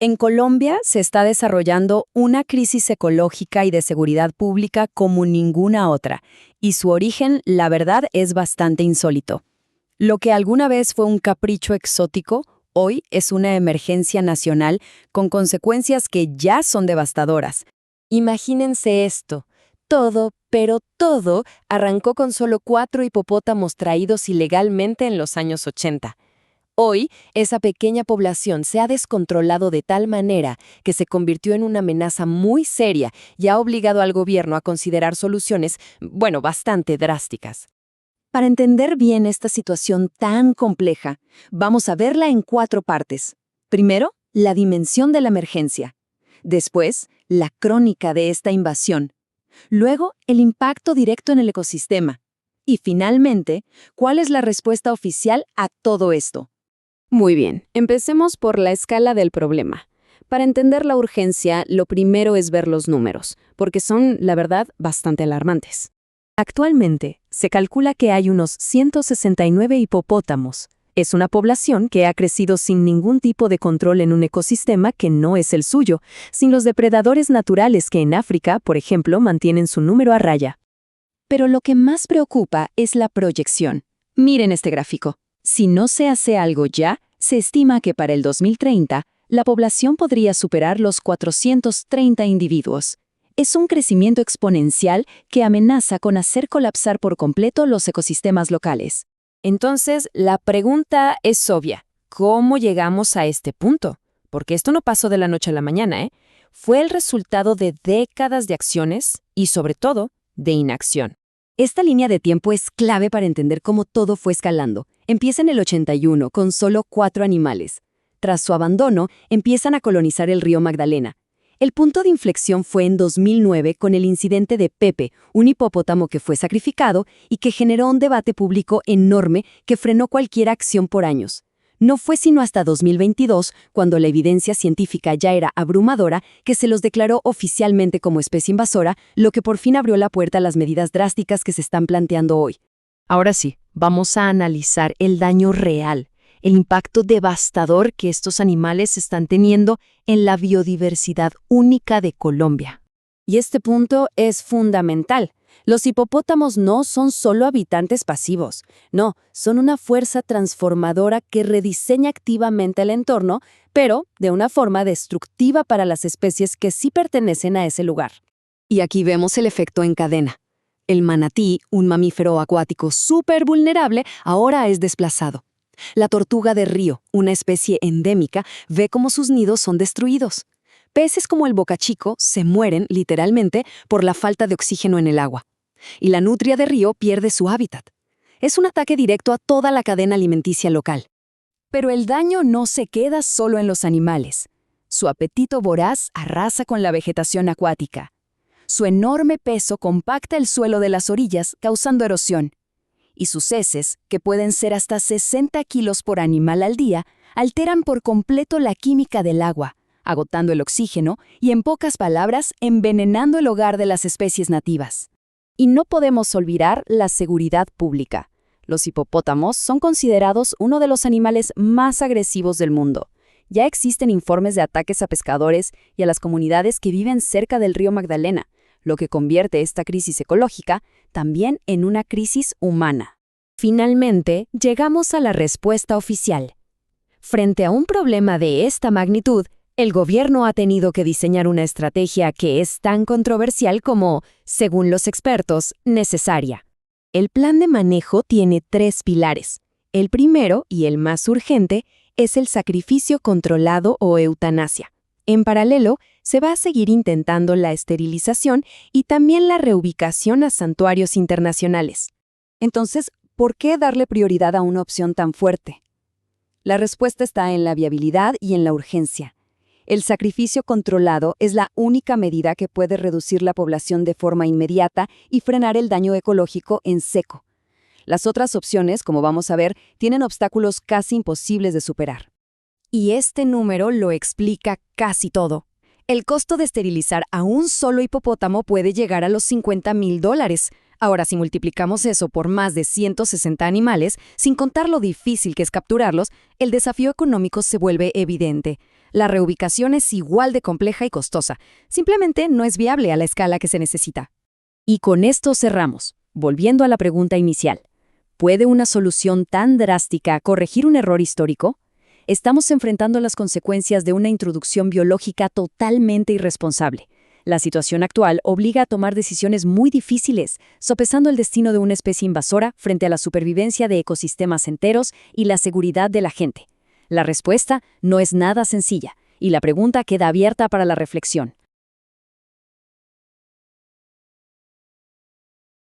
En Colombia se está desarrollando una crisis ecológica y de seguridad pública como ninguna otra, y su origen, la verdad, es bastante insólito. Lo que alguna vez fue un capricho exótico, hoy es una emergencia nacional con consecuencias que ya son devastadoras. Imagínense esto. Todo, pero todo, arrancó con solo 4 hipopótamos traídos ilegalmente en los años 80. Hoy, esa pequeña población se ha descontrolado de tal manera que se convirtió en una amenaza muy seria y ha obligado al gobierno a considerar soluciones, bastante drásticas. Para entender bien esta situación tan compleja, vamos a verla en 4 partes. Primero, la dimensión de la emergencia. Después, la crónica de esta invasión. Luego, el impacto directo en el ecosistema. Y finalmente, ¿cuál es la respuesta oficial a todo esto? Muy bien, empecemos por la escala del problema. Para entender la urgencia, lo primero es ver los números, porque son, la verdad, bastante alarmantes. Actualmente, se calcula que hay unos 169 hipopótamos. Es una población que ha crecido sin ningún tipo de control en un ecosistema que no es el suyo, sin los depredadores naturales que en África, por ejemplo, mantienen su número a raya. Pero lo que más preocupa es la proyección. Miren este gráfico. Si no se hace algo ya, se estima que para el 2030, la población podría superar los 430 individuos. Es un crecimiento exponencial que amenaza con hacer colapsar por completo los ecosistemas locales. Entonces, la pregunta es obvia. ¿Cómo llegamos a este punto? Porque esto no pasó de la noche a la mañana, ¿eh? Fue el resultado de décadas de acciones y, sobre todo, de inacción. Esta línea de tiempo es clave para entender cómo todo fue escalando. Empieza en el 81 con solo 4 animales. Tras su abandono, empiezan a colonizar el río Magdalena. El punto de inflexión fue en 2009 con el incidente de Pepe, un hipopótamo que fue sacrificado y que generó un debate público enorme que frenó cualquier acción por años. No fue sino hasta 2022, cuando la evidencia científica ya era abrumadora, que se los declaró oficialmente como especie invasora, lo que por fin abrió la puerta a las medidas drásticas que se están planteando hoy. Ahora sí, vamos a analizar el daño real, el impacto devastador que estos animales están teniendo en la biodiversidad única de Colombia. Y este punto es fundamental. Los hipopótamos no son solo habitantes pasivos, no, son una fuerza transformadora que rediseña activamente el entorno, pero de una forma destructiva para las especies que sí pertenecen a ese lugar. Y aquí vemos el efecto en cadena. El manatí, un mamífero acuático súper vulnerable, ahora es desplazado. La tortuga de río, una especie endémica, ve cómo sus nidos son destruidos. Peces como el bocachico se mueren, literalmente, por la falta de oxígeno en el agua. Y la nutria de río pierde su hábitat. Es un ataque directo a toda la cadena alimenticia local. Pero el daño no se queda solo en los animales. Su apetito voraz arrasa con la vegetación acuática. Su enorme peso compacta el suelo de las orillas, causando erosión. Y sus heces, que pueden ser hasta 60 kilos por animal al día, alteran por completo la química del agua, agotando el oxígeno y, en pocas palabras, envenenando el hogar de las especies nativas. Y no podemos olvidar la seguridad pública. Los hipopótamos son considerados uno de los animales más agresivos del mundo. Ya existen informes de ataques a pescadores y a las comunidades que viven cerca del río Magdalena, lo que convierte esta crisis ecológica también en una crisis humana. Finalmente, llegamos a la respuesta oficial. Frente a un problema de esta magnitud, el gobierno ha tenido que diseñar una estrategia que es tan controversial como, según los expertos, necesaria. El plan de manejo tiene 3 pilares. El primero, y el más urgente, es el sacrificio controlado o eutanasia. En paralelo, se va a seguir intentando la esterilización y también la reubicación a santuarios internacionales. Entonces, ¿por qué darle prioridad a una opción tan fuerte? La respuesta está en la viabilidad y en la urgencia. El sacrificio controlado es la única medida que puede reducir la población de forma inmediata y frenar el daño ecológico en seco. Las otras opciones, como vamos a ver, tienen obstáculos casi imposibles de superar. Y este número lo explica casi todo. El costo de esterilizar a un solo hipopótamo puede llegar a los $50,000. Ahora, si multiplicamos eso por más de 160 animales, sin contar lo difícil que es capturarlos, el desafío económico se vuelve evidente. La reubicación es igual de compleja y costosa. Simplemente no es viable a la escala que se necesita. Y con esto cerramos. Volviendo a la pregunta inicial. ¿Puede una solución tan drástica corregir un error histórico? Estamos enfrentando las consecuencias de una introducción biológica totalmente irresponsable. La situación actual obliga a tomar decisiones muy difíciles, sopesando el destino de una especie invasora frente a la supervivencia de ecosistemas enteros y la seguridad de la gente. La respuesta no es nada sencilla, y la pregunta queda abierta para la reflexión.